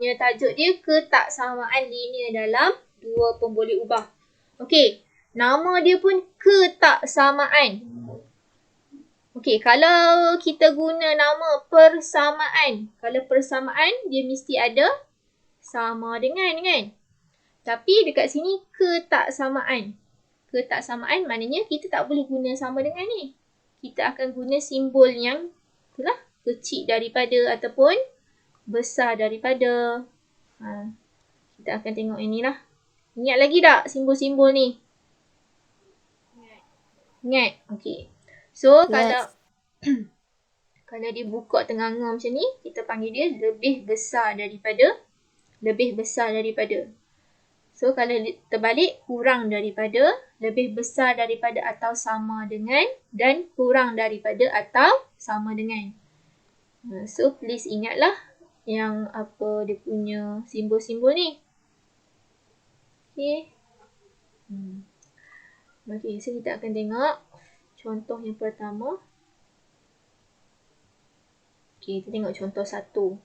punya tajuk dia ketaksamaan linear dalam dua pemboleh ubah. Okey, nama dia pun ketaksamaan. Okey, kalau kita guna nama persamaan, kalau persamaan dia mesti ada sama dengan kan? Tapi dekat sini ketaksamaan. Ketaksamaan maknanya kita tak boleh guna sama dengan ni. Kita akan guna simbol yang itulah kecil daripada ataupun besar daripada. Kita akan tengok ini lah. Ingat lagi tak simbol-simbol ni? Ingat? Okey. So, Yes. kalau dia buka tengah-tengah macam ni, kita panggil dia lebih besar daripada. Lebih besar daripada. So, kalau terbalik, kurang daripada, lebih besar daripada atau sama dengan, dan kurang daripada atau sama dengan. So, please ingatlah yang apa dia punya simbol-simbol ni. Okay. Okay, so kita akan tengok contoh yang pertama. Okay, kita tengok contoh 1.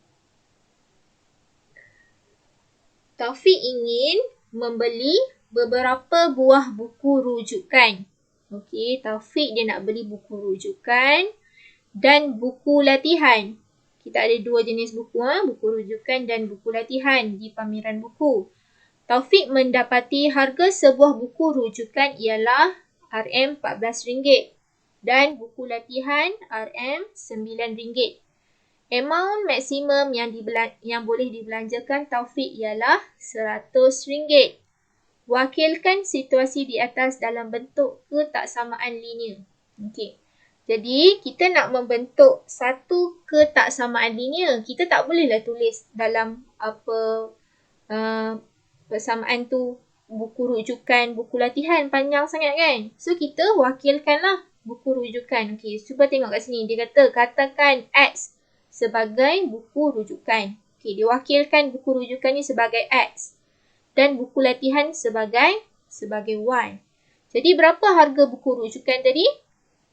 Taufik ingin membeli beberapa buah buku rujukan. Okey, Taufik dia nak beli buku rujukan dan buku latihan. Kita ada dua jenis buku, buku rujukan dan buku latihan di pameran buku. Taufik mendapati harga sebuah buku rujukan ialah RM14 dan buku latihan RM9. Amount maksimum yang boleh dibelanjakan Taufik ialah RM100. Wakilkan situasi di atas dalam bentuk ketaksamaan linear. Okey. Jadi, kita nak membentuk satu ketaksamaan linear. Kita tak bolehlah tulis dalam persamaan tu buku rujukan, buku latihan panjang sangat kan. So, kita wakilkanlah buku rujukan. Okey, cuba tengok kat sini. Dia kata, katakan X sebagai buku rujukan. Okey, dia wakilkan buku rujukan ni sebagai X. Dan buku latihan sebagai Y. Jadi, berapa harga buku rujukan tadi?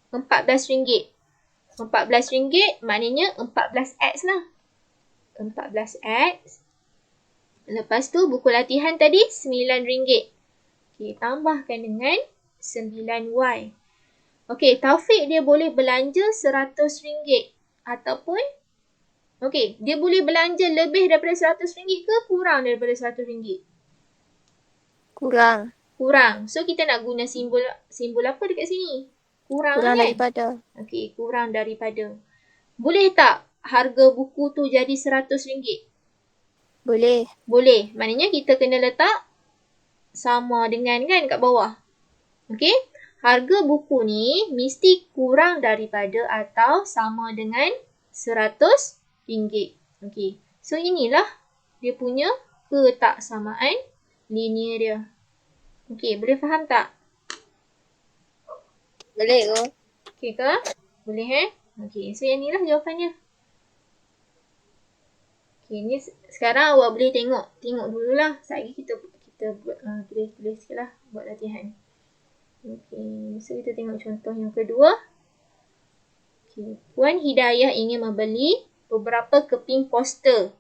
RM14. RM14 maknanya 14X lah. 14X. Lepas tu buku latihan tadi RM9. Okey, tambahkan dengan 9Y. Okey, Taufik dia boleh belanja RM100 ataupun dia boleh belanja lebih daripada RM100 ke kurang daripada RM100? Kurang. Kurang. So kita nak guna simbol apa dekat sini? Kurang kan? Daripada. Okey, kurang daripada. Boleh tak harga buku tu jadi RM100? Boleh. Boleh. Maknanya kita kena letak sama dengan kan kat bawah. Okey? Harga buku ni mesti kurang daripada atau sama dengan RM100. Okey. So inilah dia punya ketaksamaan linear dia. Okey, boleh faham tak? Boleh ke? Okey ke? Boleh Okey, so yang inilah jawapannya. Okey, ni sekarang awak boleh tengok dululah. Sekejap lagi kita buat tulis sikitlah buat latihan. Okey, so kita tengok contoh yang kedua. Okey, Puan Hidayah ingin membeli beberapa keping poster.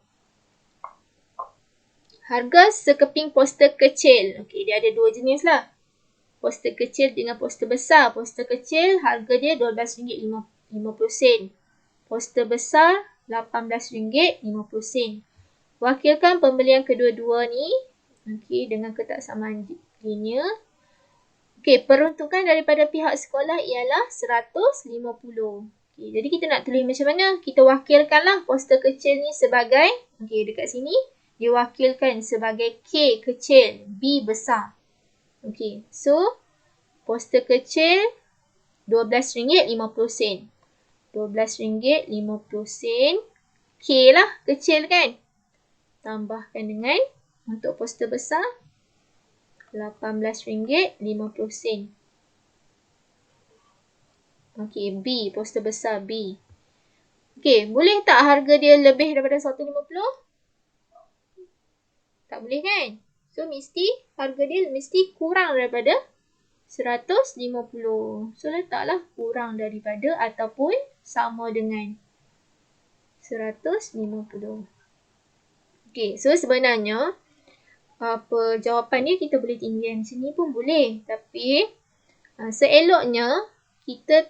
Harga sekeping poster kecil. Okey, dia ada dua jenis lah. Poster kecil dengan poster besar. Poster kecil harga dia RM12.50. Poster besar RM18.50. Wakilkan pembelian kedua-dua ni dengan ketaksamaan linear. Okey, peruntukan daripada pihak sekolah ialah RM150. Okey, jadi kita nak tulis macam mana? Kita wakilkanlah poster kecil ni sebagai, dekat sini diwakilkan sebagai K kecil, B besar. Okey, so poster kecil RM12.50. RM12.50. K lah, kecil kan? Tambahkan dengan untuk poster besar RM18.50. Okey, B, poster besar B. Okey, boleh tak harga dia lebih daripada RM150? Tak boleh kan? So, harga dia mesti kurang daripada RM150. So, letaklah kurang daripada ataupun sama dengan RM150. Okay, so sebenarnya apa jawapan dia kita boleh tinggal macam ni pun boleh. Tapi seeloknya kita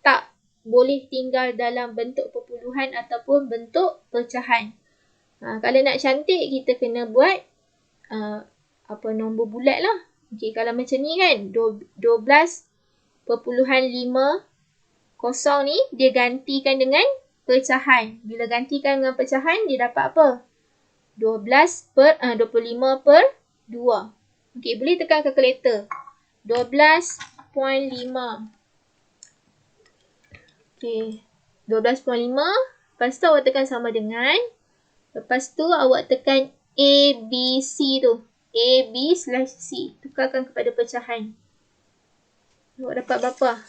tak boleh tinggal dalam bentuk perpuluhan ataupun bentuk pecahan. Kalau nak cantik kita kena buat nombor bulat lah. Okay, kalau macam ni kan 12.50 ni dia gantikan dengan pecahan. Bila gantikan dengan pecahan dia dapat apa? 25/2. Okay, boleh tekan kalkulator. 12.5. Okay, 12.5. Lepas tu awak tekan sama dengan. Lepas tu awak tekan ABC tu. AB/C. Tukarkan kepada pecahan. Awak dapat berapa?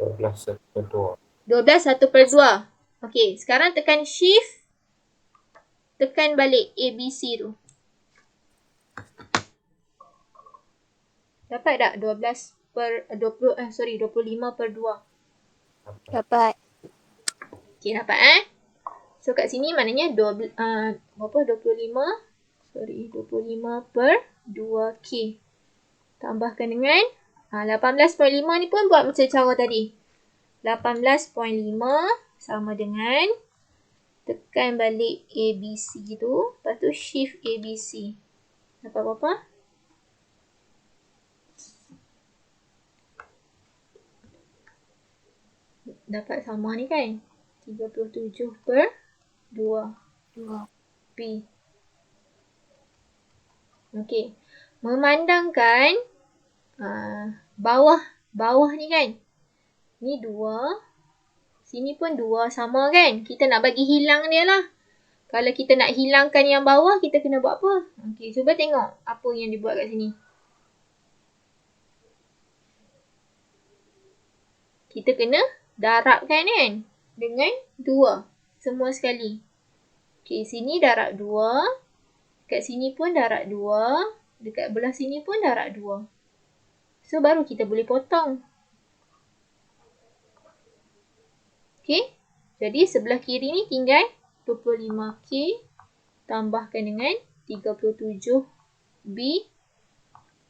12/2. 12/1/2. Okay, sekarang tekan shift. Tekan balik ABC tu. Dapat tak 25/2? Dapat. Okay, dapat So kat sini maknanya 25/2K. Tambahkan dengan 18.5 ni pun buat macam cara tadi. 18.5 sama dengan tekan balik ABC tu. Lepas tu shift ABC. Dapat berapa? Dapat sama ni kan? 37/2 P. Okey. Memandangkan bawah ni kan. Ni 2. Sini pun 2 sama kan? Kita nak bagi hilang dia lah. Kalau kita nak hilangkan yang bawah, kita kena buat apa? Okey, cuba tengok apa yang dibuat kat sini. Kita kena darabkan kan? Dengan 2. Semua sekali. Okey, sini darab 2. Dekat sini pun darab 2. Dekat belah sini pun darab 2. So, baru kita boleh potong. Okey. Jadi, sebelah kiri ni tinggal 25K. Tambahkan dengan 37B.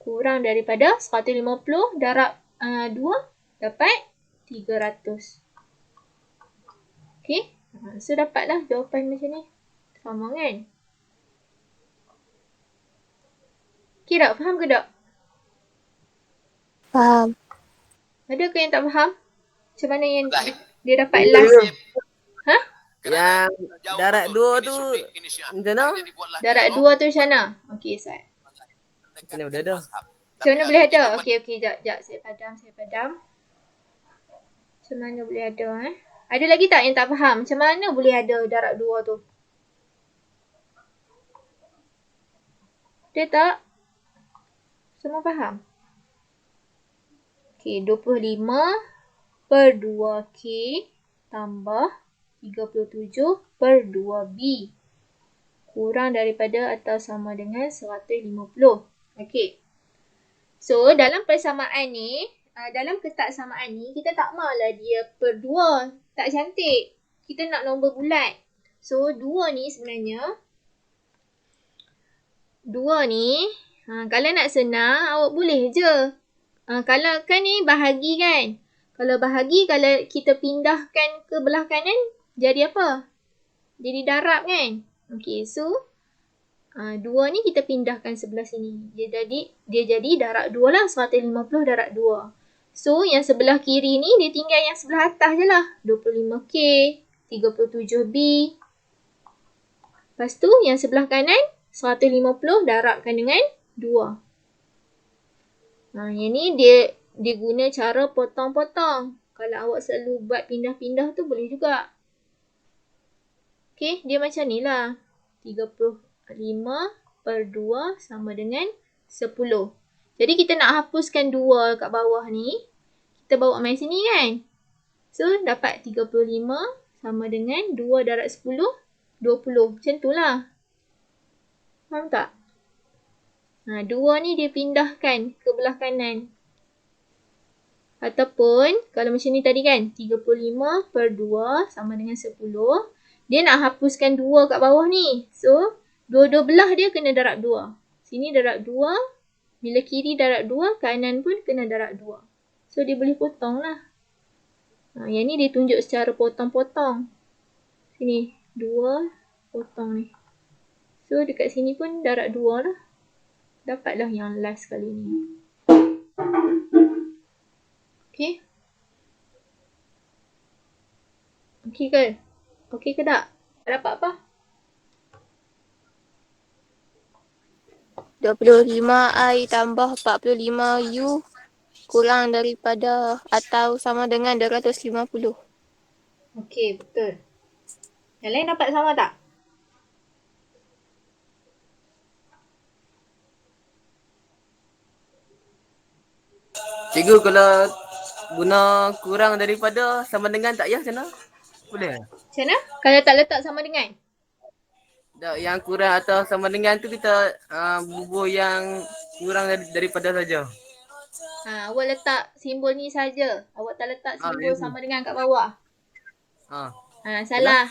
Kurang daripada 150 darab 2. Dapat 300. Okey. So, dapatlah jawapan macam ni. Sama kan? Okey tak? Faham ke tak? Faham. Ada ke yang tak faham? Macam mana yang dia dapat last? Yang darab 2 tu macam mana? Darab 2 tu macam mana? Okey, Sat. Macam mana boleh ada? Macam mana boleh ada? Okey, jap. Saya padam. Macam mana boleh ada? Ada lagi tak yang tak faham? Macam mana boleh ada darab 2 tu? Ada tak? Semua faham? Okey, 25/2K tambah 37/2B. Kurang daripada atau sama dengan 150. Okey. So, dalam persamaan ni, dalam ketak samaan ni, kita tak maulah dia per 2. Tak cantik. Kita nak nombor bulat. So, 2 ni sebenarnya, 2 ni, kalau nak senang, awak boleh je. Kalau kan ni bahagi kan. Kalau bahagi, kalau kita pindahkan ke belah kanan, jadi apa? Jadi darab kan? Okey, so 2 ni kita pindahkan sebelah sini. Dia jadi darab 2 lah. 150 darab 2. So, yang sebelah kiri ni, dia tinggal yang sebelah atas je lah. 25K, 37B. Lepas tu, yang sebelah kanan, 150 darabkan dengan 2. Yang ni dia guna cara potong-potong. Kalau awak selalu buat pindah-pindah tu boleh juga. Okey, dia macam ni lah. 35/2 sama dengan 10. Jadi kita nak hapuskan 2 kat bawah ni. Kita bawa main sini kan. So, dapat 35 sama dengan 2 darab 10, 20. Macam tu lah. Faham tak? 2 ni dia pindahkan ke belah kanan. Ataupun, kalau macam ni tadi kan, 35/2 sama dengan 10. Dia nak hapuskan 2 kat bawah ni. So, dua-dua belah dia kena darab 2. Sini darab 2. Bila kiri darab 2, kanan pun kena darab 2. So, dia boleh potong lah. Yang ni dia tunjuk secara potong-potong. Sini, 2 potong ni. So, dekat sini pun darab 2 lah. Dapatlah yang last kali ni. Okay. Okay ke? Okay ke tak? Tak dapat apa? 25I tambah 45U kurang daripada atau sama dengan 250. Okay, betul. Yang lain dapat sama tak? Cikgu kalau guna kurang daripada sama dengan tak payah macam mana? Boleh? Macam mana? Kalau tak letak sama dengan? Tak, yang kurang atau sama dengan tu kita bubuh yang kurang daripada saja. Awak letak simbol ni saja. Awak tak letak simbol Ya. sama dengan kat bawah. Salah.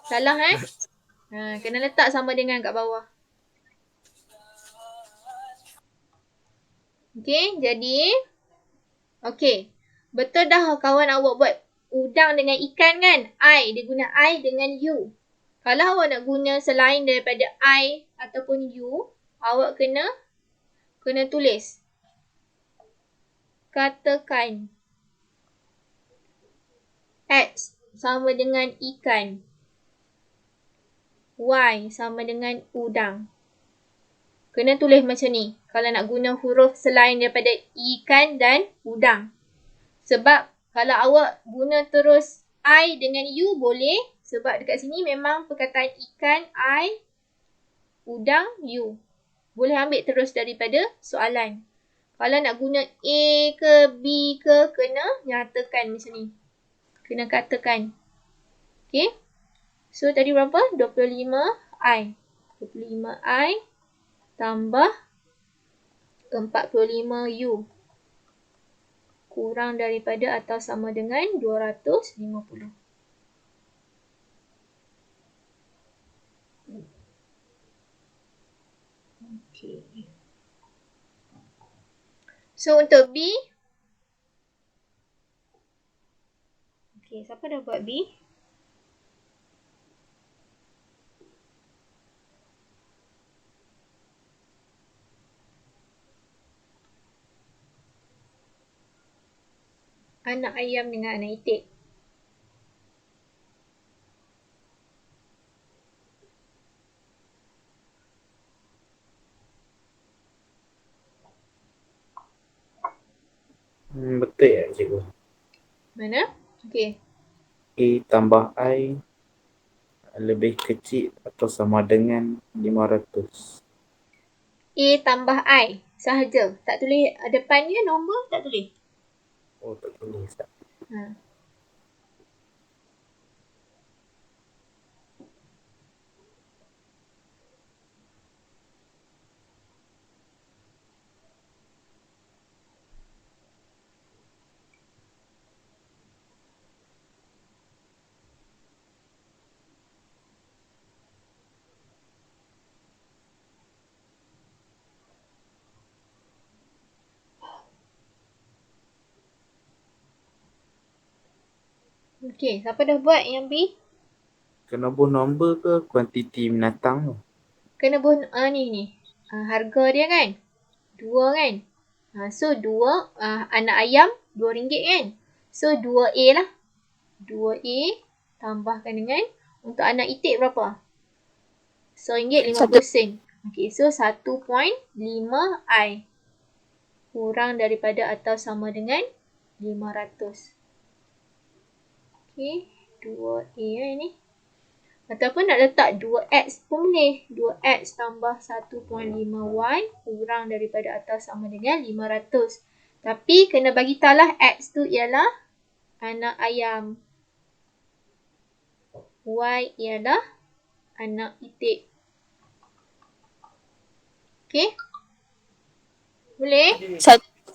Salah kena letak sama dengan kat bawah. Okay, jadi betul dah kawan awak buat udang dengan ikan kan? Dia guna I dengan U. Kalau awak nak guna selain daripada I ataupun U, awak kena tulis. Katakan X sama dengan ikan. Y sama dengan udang. Kena tulis macam ni. Kalau nak guna huruf selain daripada ikan dan udang. Sebab kalau awak guna terus I dengan U boleh. Sebab dekat sini memang perkataan ikan, I, udang, U. Boleh ambil terus daripada soalan. Kalau nak guna A ke B ke, kena nyatakan macam ni. Kena katakan. Okay. So tadi berapa? 25I. 25I tambah 45U. Kurang daripada atau sama dengan 250. Okay. So untuk B. Okay, siapa dah buat B? Anak ayam dengan anak itik. Betul ya cikgu? Mana? Okay. A tambah I lebih kecil atau sama dengan 500. A tambah I sahaja. Tak tulis depannya nombor, tak tulis. Oh, tak tulis tak? Okay, siapa dah buat yang B? Kena buh nombor ke kuantiti binatang tu? Kena buh ni. Harga dia kan? 2 kan? So 2 anak ayam RM2 kan? So 2A lah. 2A tambahkan dengan untuk anak itik berapa? RM1.50. Okay, so 1.5I kurang daripada atau sama dengan 500. Okay, 2A ni. Ataupun nak letak 2X pun boleh. 2X tambah 1.5Y kurang daripada atau sama dengan 500. Tapi kena bagi tahu lah X tu ialah anak ayam. Y ialah anak itik. Okay? Boleh?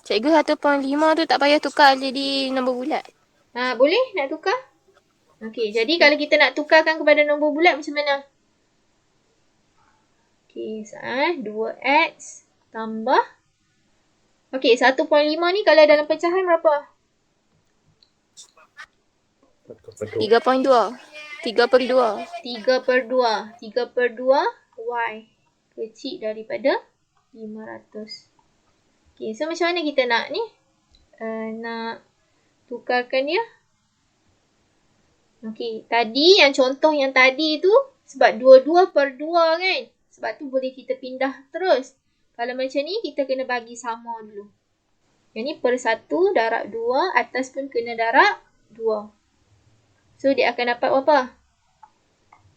Cikgu 1.5 tu tak payah tukar jadi nombor bulat. Boleh nak tukar? Okey, jadi kalau kita nak tukarkan kepada nombor bulat macam mana? Okey, 2x tambah. Okey, 1.5 ni kalau dalam pecahan berapa? 3.2. 3/2. 3/2. 3/2 y kecil daripada 500. Okey, so macam mana kita nak ni? Nak tukarkan dia. Okey, tadi yang contoh yang tadi tu sebab 22/2 kan? Sebab tu boleh kita pindah terus. Kalau macam ni kita kena bagi sama dulu. Yang ni per 1 darab 2, atas pun kena darab 2. So dia akan dapat berapa?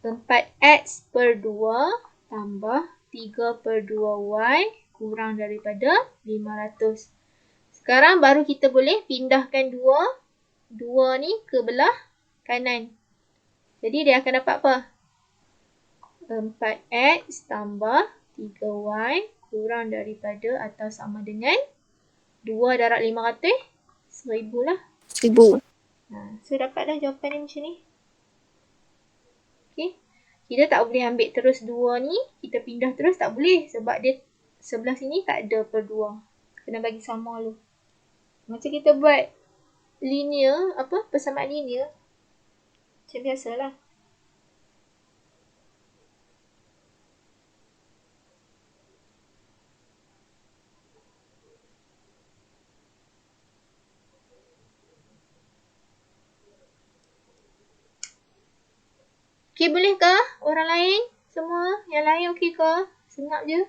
4x/2 tambah 3/2y kurang daripada 500. Sekarang baru kita boleh pindahkan 2 ni ke belah kanan. Jadi dia akan dapat apa? 4x tambah 3y kurang daripada atau sama dengan 2 darab 500, 1000 lah. 1000. So dapatlah jawapan dia macam ni. Okay. Kita tak boleh ambil terus 2 ni, kita pindah terus tak boleh sebab dia sebelah sini tak ada per 2. Kena bagi sama dulu. Macam kita buat linear, persamaan linear. Macam biasalah. Okay, boleh ke orang lain? Semua yang lain okey ke? Senyap je.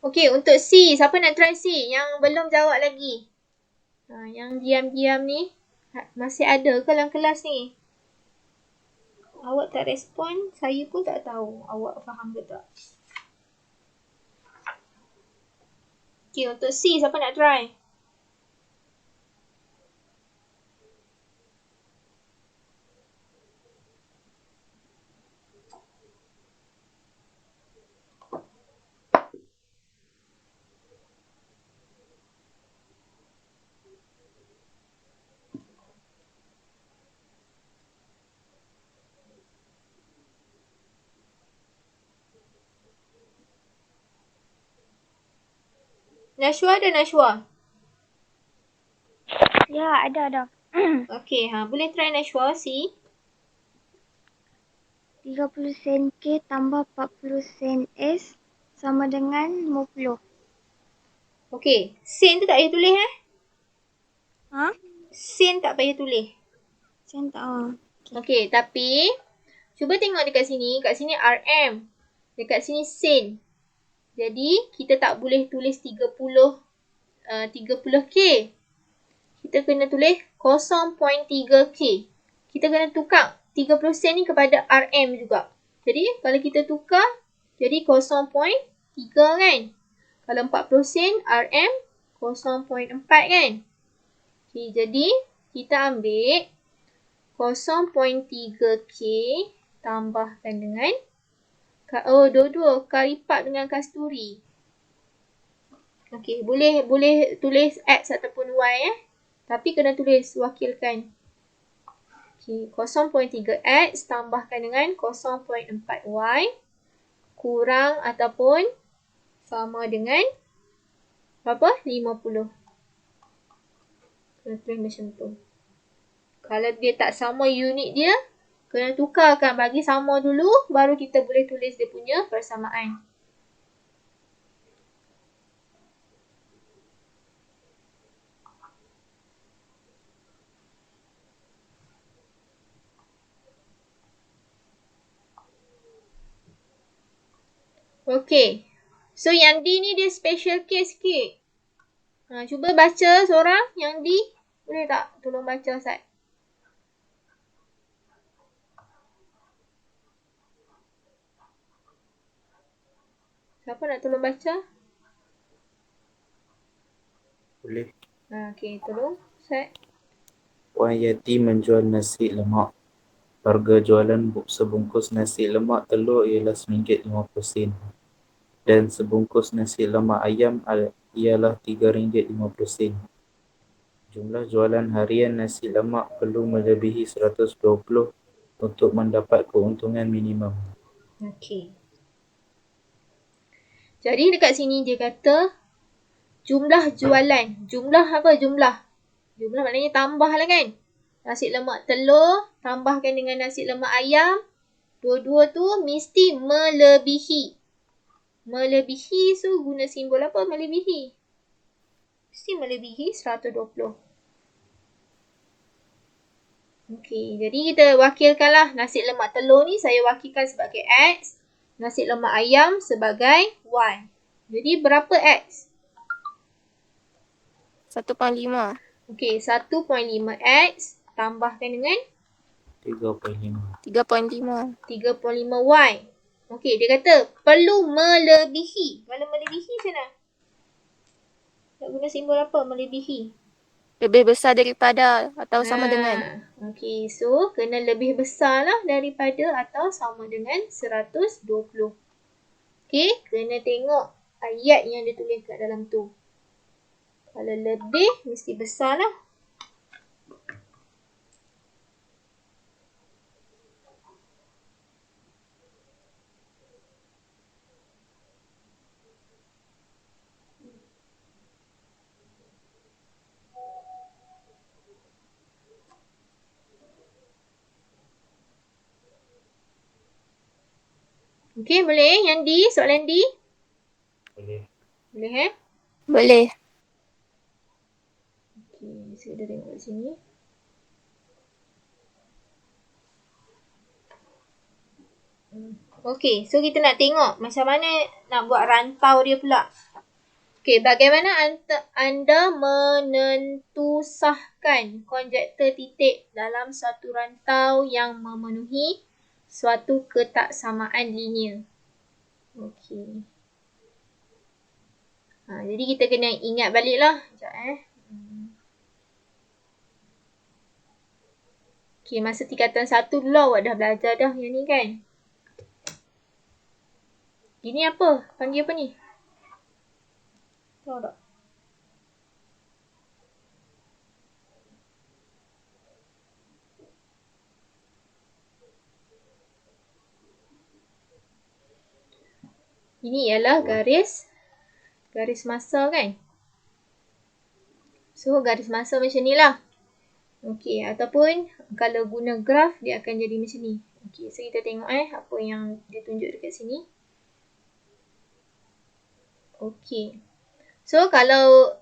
Okey, untuk C. Siapa nak try C? Yang belum jawab lagi. Yang diam-diam ni. Masih ada ke dalam kelas ni? Awak tak respon, saya pun tak tahu awak faham ke tak. Okey, untuk C. Siapa nak try? Nashwa ada Nashwa? Ya, ada. Okey, boleh try Nashwa C. 30 sen K tambah 40 sen S sama dengan 50. Okey, sen tu tak payah tulis Ha? Sen tak payah tulis. Sen tak. Okey, tapi cuba tengok dekat sini. Kat sini RM. Dekat sini sen. Jadi, kita tak boleh tulis 30K. Kita kena tulis 0.3K. Kita kena tukar 30 sen ni kepada RM juga. Jadi, kalau kita tukar, jadi 0.3 kan? Kalau 40 sen, RM 0.4 kan? Okay, jadi, kita ambil 0.3K tambahkan dengan dua-dua Karipap dengan Kasturi. Okey, boleh tulis X ataupun Y tapi kena tulis wakilkan. Okey, 0.3X tambahkan dengan 0.4Y kurang ataupun sama dengan berapa? 50. Kena tulis macam tu. Kalau dia tak sama unit dia, kena tukarkan bagi sama dulu, baru kita boleh tulis dia punya persamaan. Okey. So yang D ni dia special case sikit. Cuba baca seorang yang D. Boleh tak? Tolong baca Ustaz. Siapa nak tolong baca? Boleh. Okey, tolong Ustaz. Puan Yati menjual nasi lemak. Harga jualan sebungkus nasi lemak telur ialah RM1.50. dan sebungkus nasi lemak ayam ialah RM3.50. Jumlah jualan harian nasi lemak perlu melebihi 120 untuk mendapat keuntungan minimum. Okey. Jadi dekat sini dia kata jumlah jualan. Jumlah apa? Jumlah. Jumlah maknanya tambah lah kan. Nasi lemak telur tambahkan dengan nasi lemak ayam. Dua-dua tu mesti melebihi. Melebihi, so guna simbol apa melebihi? Mesti melebihi 120. Okey, jadi kita wakilkanlah nasi lemak telur ni saya wakilkan sebagai X. Nasi lemak ayam sebagai Y. Jadi berapa X? 1.5. Okey, 1.5X tambahkan dengan 3.5. 3.5. 3.5Y. Okey, dia kata perlu melebihi. Kalau melebihi macam mana? Nak guna simbol apa melebihi? Lebih besar daripada atau sama dengan. Okey, so kena lebih besar lah daripada atau sama dengan 120. Okey, kena tengok ayat yang dia tulis kat dalam tu. Kalau lebih, mesti besar lah. Okey, boleh? Yang D, soalan D? Boleh. Boleh Boleh. Okey, saya dah tengok kat sini. Okey, so kita nak tengok macam mana nak buat rantau dia pula. Okey, bagaimana anda menentusahkan konjektor titik dalam satu rantau yang memenuhi suatu ketaksamaan linear. Okey. Jadi kita kena ingat balik lah. Sekejap Okey, masa tingkatan 1 dulu awak dah belajar dah yang ni kan. Ini apa? Panggil apa ni? Tahu tak? Ini ialah garis masa kan? So, garis masa macam ni lah. Okey, ataupun kalau guna graf, dia akan jadi macam ni. Okey, so kita tengok apa yang dia tunjuk dekat sini. Okey. So, kalau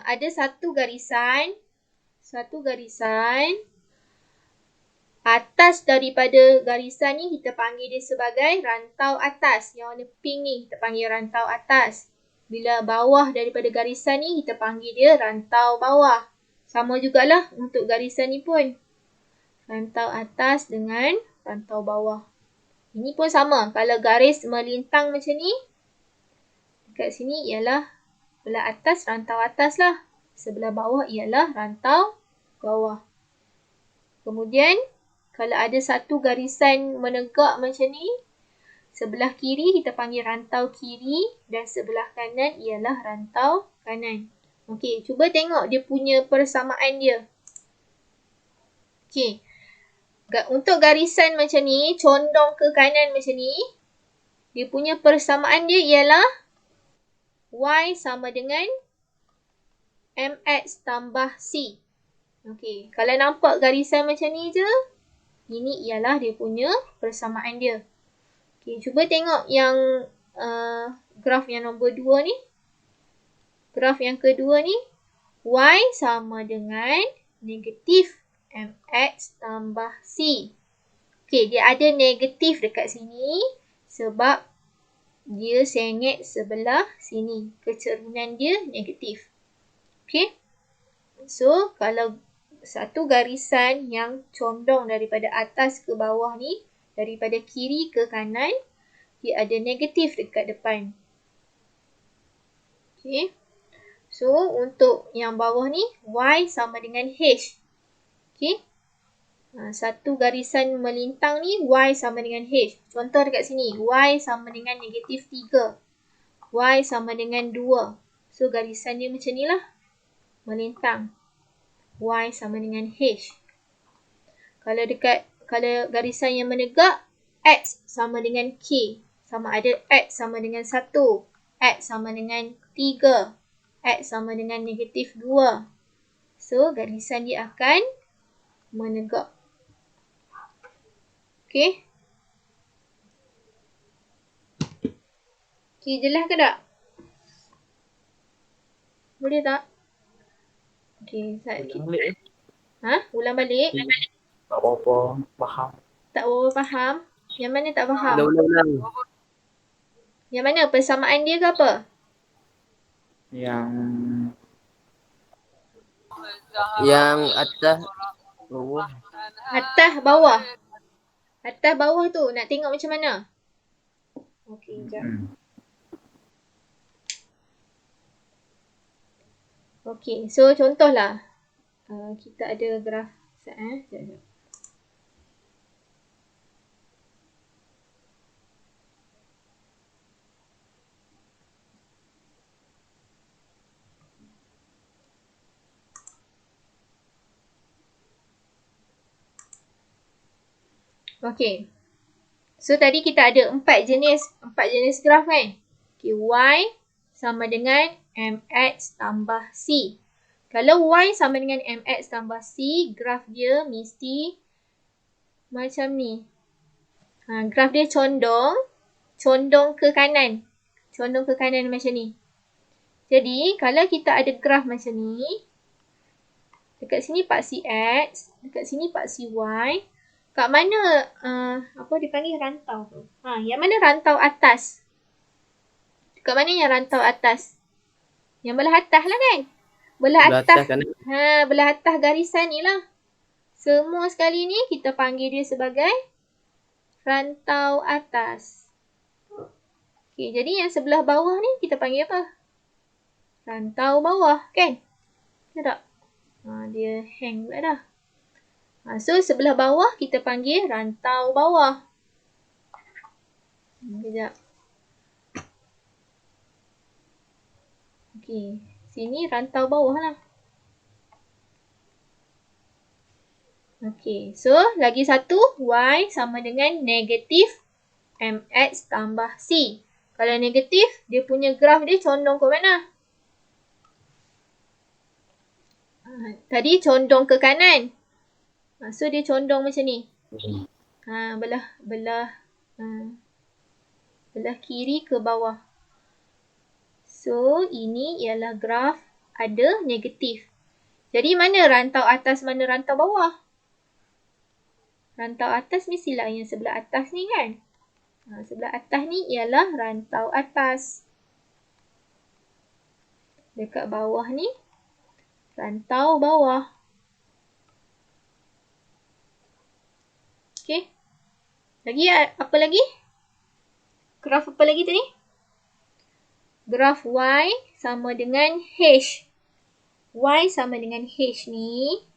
ada satu garisan, atas daripada garisan ni kita panggil dia sebagai rantau atas. Yang warna pink ni kita panggil rantau atas. Bila bawah daripada garisan ni kita panggil dia rantau bawah. Sama jugalah untuk garisan ni pun. Rantau atas dengan rantau bawah. Ini pun sama. Kalau garis melintang macam ni, dekat sini ialah sebelah atas rantau atas lah. Sebelah bawah ialah rantau bawah. Kemudian, kalau ada satu garisan menegak macam ni, sebelah kiri kita panggil rantau kiri dan sebelah kanan ialah rantau kanan. Okey, cuba tengok dia punya persamaan dia. Okey. Untuk garisan macam ni, condong ke kanan macam ni, dia punya persamaan dia ialah Y sama dengan MX tambah C. Okey, kalau nampak garisan macam ni je, ini ialah dia punya persamaan dia. Okey, cuba tengok yang graf yang nombor 2 ni. Graf yang kedua ni, Y sama dengan negatif MX tambah C. Okey, dia ada negatif dekat sini sebab dia sengit sebelah sini. Kecerunan dia negatif. Okey. So, kalau satu garisan yang condong daripada atas ke bawah ni, daripada kiri ke kanan, dia ada negatif dekat depan. Okey. So, untuk yang bawah ni, Y sama dengan H. Okey. Satu garisan melintang ni, Y sama dengan H. Contoh dekat sini, Y sama dengan negatif 3. Y sama dengan 2. So garisan dia macam ni lah. Melintang. Y sama dengan H. Kalau garisan yang menegak, X sama dengan K. Sama ada X sama dengan 1. X sama dengan 3. X sama dengan negatif 2. So garisan dia akan menegak. Okay. Okay, jelas ke tak? Boleh tak? Okay, Ulang balik. Ulang balik. Tak apa-apa. Faham. Tak berapa faham. Yang mana tak faham? Ulang. Yang mana? Persamaan dia ke apa? Yang atas bawah. Atas bawah. Atas bawah tu. Nak tengok macam mana? Okay, sekejap. Okay, so contohlah. Kita ada graf. Sekejap. Okay. So tadi kita ada 4 jenis graf kan? Okay, Y sama dengan MX tambah C. Kalau Y sama dengan MX tambah C, graf dia mesti macam ni. Graf dia condong ke kanan. Condong ke kanan macam ni. Jadi, kalau kita ada graf macam ni, dekat sini paksi X, dekat sini paksi Y. Kat mana, apa dipanggil rantau tu? Yang mana rantau atas? Kat mana yang rantau atas? Yang belah atas lah kan? Belah atas kanan. belah atas garisan ni lah. Semua sekali ni kita panggil dia sebagai rantau atas. Okay, jadi yang sebelah bawah ni kita panggil apa? Rantau bawah kan? Betul tak? Dia hang pula dah. So sebelah bawah kita panggil rantau bawah. Sekejap. Okay, sini rantau bawah lah. Okay, so lagi satu, Y sama dengan negatif MX tambah C. Kalau negatif, dia punya graf dia condong ke mana? Tadi condong ke kanan. So dia condong macam ni. Belah kiri ke bawah. So ini ialah graf ada negatif. Jadi mana rantau atas, mana rantau bawah? Rantau atas mestilah yang sebelah atas ni kan? Sebelah atas ni ialah rantau atas. Dekat bawah ni rantau bawah. Okay. Lagi apa lagi? Graf apa lagi tadi? Graf Y sama dengan H. Y sama dengan H ni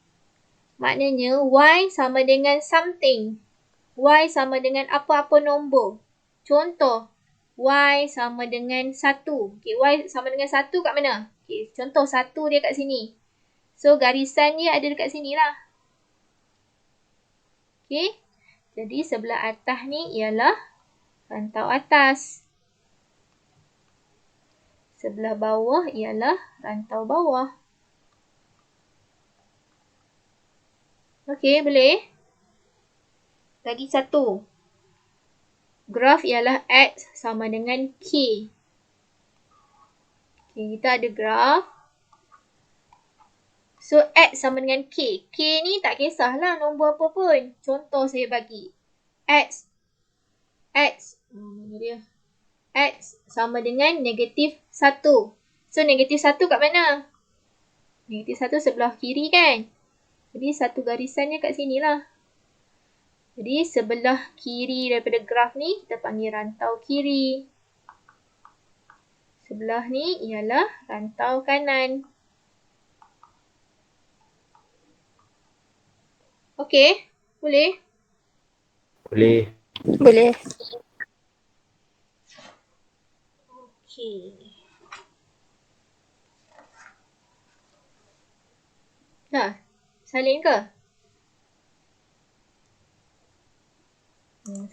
maknanya Y sama dengan something. Y sama dengan apa-apa nombor. Contoh, Y sama dengan 1. Okay, Y sama dengan 1 kat mana? Okay, contoh 1 dia kat sini. So, garisan dia ada dekat sini lah. Okay. Jadi, sebelah atas ni ialah rantau atas. Sebelah bawah ialah rantau bawah. Okay, boleh? Lagi satu. Graf ialah X sama dengan K. Okay, kita ada graf. So, X sama dengan K. K ni tak kisahlah nombor apa pun. Contoh saya bagi. X. Mana dia? X sama dengan negatif 1. So, negatif 1 kat mana? Negatif 1 sebelah kiri kan? Jadi, satu garisannya kat sini lah. Jadi, sebelah kiri daripada graf ni, kita panggil rantau kiri. Sebelah ni ialah rantau kanan. Okey, boleh? Boleh. Boleh. Okey. Dah? Salin ke?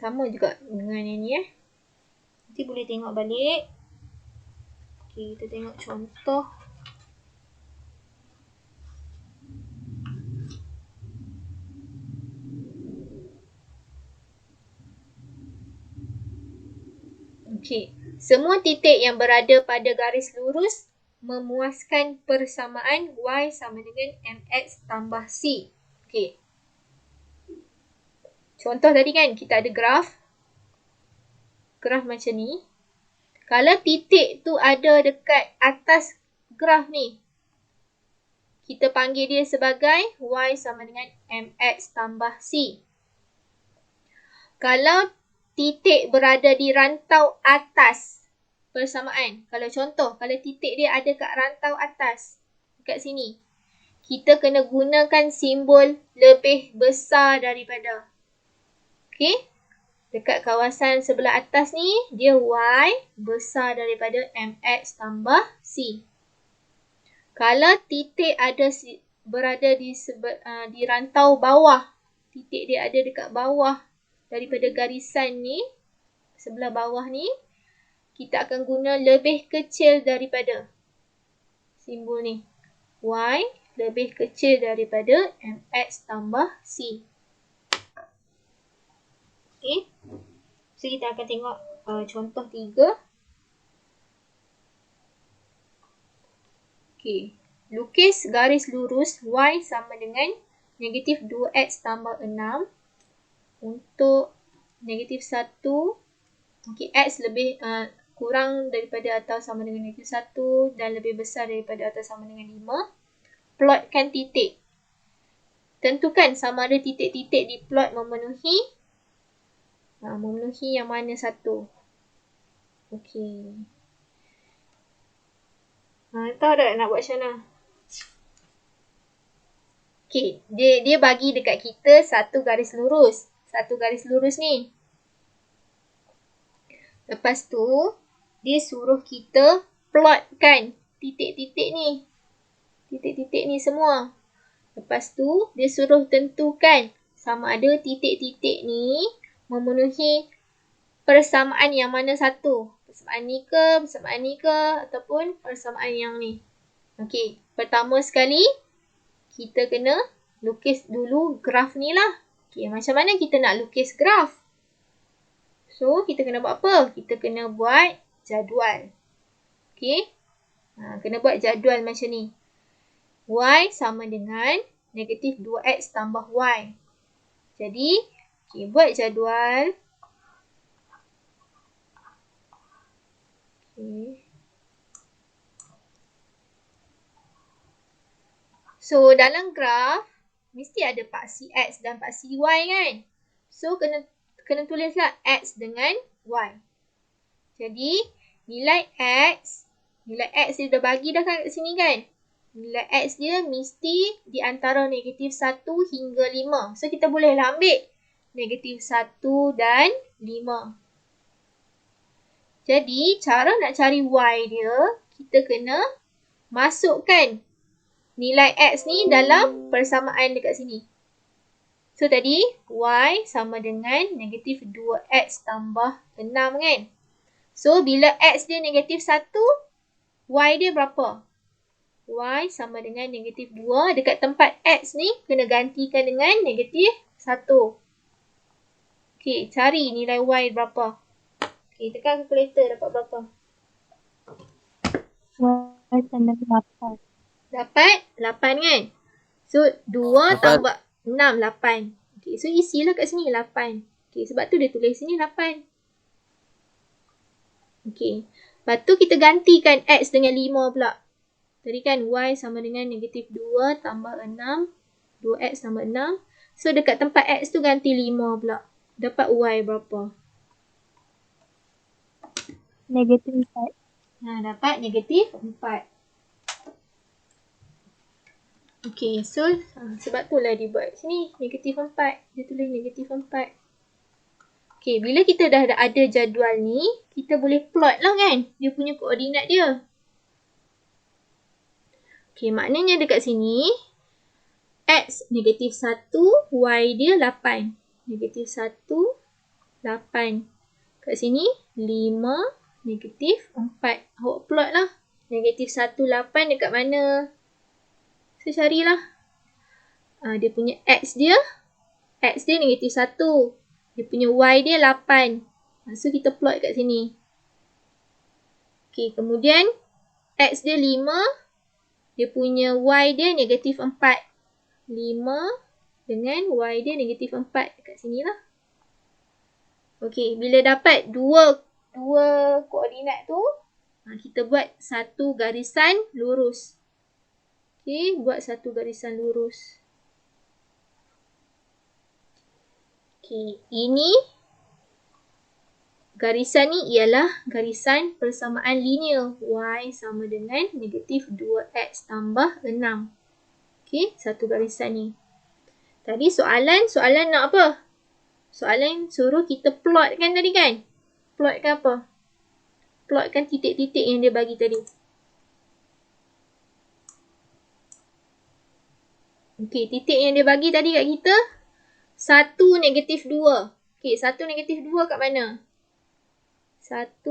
Sama juga dengan yang ni Nanti boleh tengok balik. Okey, kita tengok contoh. Okey, semua titik yang berada pada garis lurus memuaskan persamaan Y sama dengan MX tambah C. Okey. Contoh tadi kan, kita ada graf. Graf macam ni. Kalau titik tu ada dekat atas graf ni, kita panggil dia sebagai Y sama dengan MX tambah C. Kalau titik berada di rantau atas persamaan. Kalau contoh, kalau titik dia ada kat rantau atas, dekat sini, kita kena gunakan simbol lebih besar daripada. Okey? Dekat kawasan sebelah atas ni, dia Y besar daripada MX tambah C. Kalau titik berada di rantau bawah, titik dia ada dekat bawah daripada garisan ni, sebelah bawah ni, kita akan guna lebih kecil daripada simbol ni. Y lebih kecil daripada MX tambah C. Okay. So, kita akan tengok contoh 3. Okay. Lukis garis lurus Y sama dengan negatif 2X tambah 6 untuk negatif 1. Okay, X lebih kurang daripada atau sama dengan negatif 1 dan lebih besar daripada atau sama dengan 5. Plotkan titik. Tentukan sama ada titik-titik di plot memenuhi yang mana satu. Okey. Tahu tak nak buat macam mana? Okey, dia bagi dekat kita satu garis lurus. Satu garis lurus ni. Lepas tu, dia suruh kita plotkan titik-titik ni. Titik-titik ni semua. Lepas tu, dia suruh tentukan sama ada titik-titik ni memenuhi persamaan yang mana satu. Persamaan ni ke, ataupun persamaan yang ni. Okey, pertama sekali, kita kena lukis dulu graf ni lah. Okey, macam mana kita nak lukis graf? So, kita kena buat apa? Kita kena buat jadual. Okey, kena buat jadual macam ni. Y sama dengan negatif 2X tambah Y. Jadi, okay, buat jadual. Okay. So, dalam graf, mesti ada paksi X dan paksi Y kan? So, kena tulislah X dengan Y. Jadi, nilai X dia dah bagi dah kan kat sini kan? Nilai X dia mesti di antara negatif 1 hingga 5. So, kita bolehlah ambil negatif 1 dan 5. Jadi, cara nak cari Y dia, kita kena masukkan nilai X ni dalam persamaan dekat sini. So, tadi Y sama dengan negatif 2X tambah 6 kan? So, bila X dia negatif 1, Y dia berapa? Y sama dengan negatif 2. Dekat tempat X ni, kena gantikan dengan negatif 1. Okey, cari nilai Y berapa. Okey, tekan kalkulator dapat berapa? Y sama dengan 8. Dapat 8 kan? So, 2 tambah 6, 8. Okey, so isilah kat sini 8. Okey, sebab tu dia tulis sini 8. Okey, lepas tu kita gantikan X dengan 5 pula. Tadi kan Y sama dengan negatif 2 tambah 6. 2X tambah 6. So, dekat tempat X tu ganti 5 pula. Dapat Y berapa? Negatif 4. Dapat negatif 4. Okey, so sebab tu lah dia buat sini negatif 4. Dia tulis negatif 4. Okay, bila kita dah ada jadual ni, kita boleh plot lah kan dia punya koordinat dia. Okay, maknanya dekat sini X negatif 1, Y dia 8. Negatif 1, 8. Kat sini 5, negatif 4. Awak plot lah. Negatif 1, 8 dekat mana? Saya carilah. Dia punya X dia negatif 1. Dia punya Y dia 8. So kita plot kat sini. Okay, kemudian X dia 5. Dia punya Y dia negatif 4. 5 dengan Y dia negatif 4. Dekat sini lah. Okay, bila dapat dua koordinat tu, kita buat satu garisan lurus. Okay, buat satu garisan lurus. Okay, ini garisan ni ialah garisan persamaan linear. Y sama dengan negatif 2X tambah 6. Okay, satu garisan ni. Tadi soalan nak apa? Soalan suruh kita plotkan tadi kan? Plotkan apa? Plotkan titik-titik yang dia bagi tadi. Okay, titik yang dia bagi tadi kat kita 1, negatif 2. Okay, 1, negatif 2 kat mana? 1,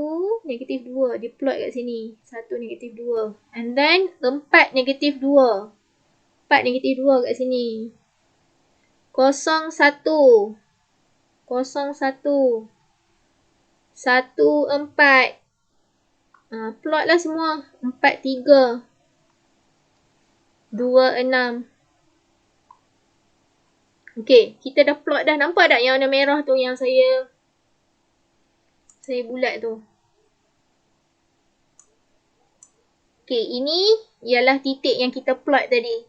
negatif 2. Dia plot kat sini. 1, negatif 2. And then 4, negatif 2. 4, negatif 2 kat sini. 0, 1. 0, 1. 1, 4. Plot lah semua. 4, 3. 2, 6. Okay, kita dah plot dah. Nampak tak yang warna merah tu yang saya bulat tu? Okay, ini ialah titik yang kita plot tadi.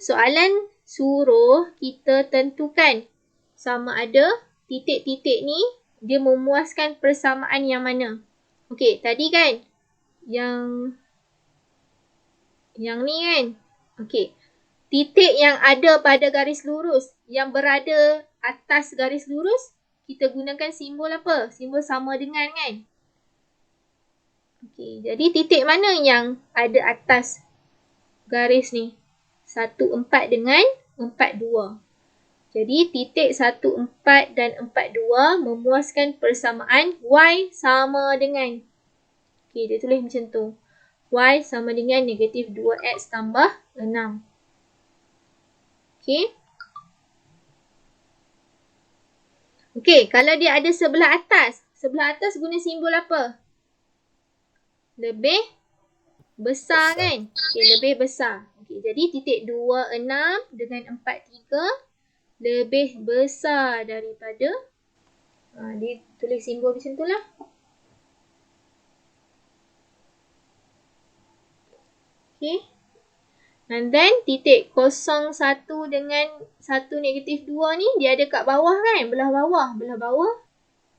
Soalan suruh kita tentukan sama ada titik-titik ni dia memuaskan persamaan yang mana. Okay, tadi kan yang ni kan. Okay, titik yang ada pada garis lurus, yang berada atas garis lurus, kita gunakan simbol apa? Simbol sama dengan kan. Okay, jadi titik mana yang ada atas garis ni? 1, 4 dengan 4, 2. Jadi titik 1, 4 dan 4, 2 memuaskan persamaan Y sama dengan. Okay, dia tulis macam tu. Y sama dengan negatif 2X tambah 6. Okay. Okay, kalau dia ada sebelah atas guna simbol apa? Lebih besar kan? Okay, lebih besar. Okay, jadi titik 2, 6 dengan 4, 3 lebih besar daripada, dia tulis simbol macam tu lah. Okay. And then titik 0, 1 dengan 1, negatif 2 ni dia ada kat bawah kan? Belah bawah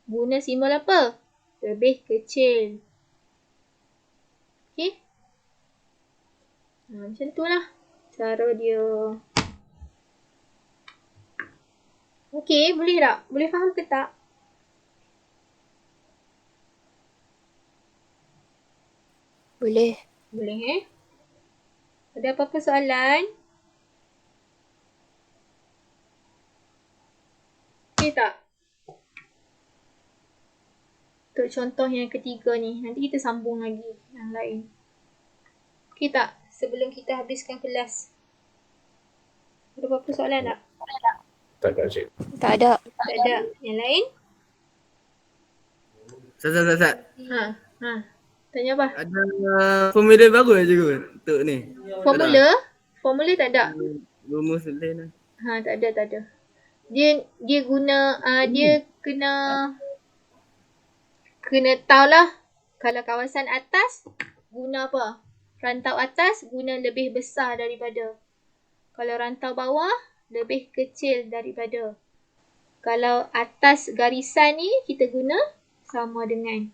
guna simbol apa? Lebih kecil. Okay. Macam tu lah cara dia. Okay, boleh tak? Boleh faham ke tak? Boleh. Boleh Ada apa-apa soalan? Okay tak? Untuk contoh yang ketiga ni, nanti kita sambung lagi yang lain. Okay tak? Sebelum kita habiskan kelas. Ada apa-apa soalan tak? Tak ada, Cik. Tak ada. Tak ada. Yang lain? Sat. Tanya apa? Ada formula baru je ke untuk ni? Formula? Formula tak ada. Rumus lain lah. Tak ada. Dia guna dia kena tahulah kalau kawasan atas guna apa? Rantau atas guna lebih besar daripada. Kalau rantau bawah lebih kecil daripada. Kalau atas garisan ni kita guna sama dengan.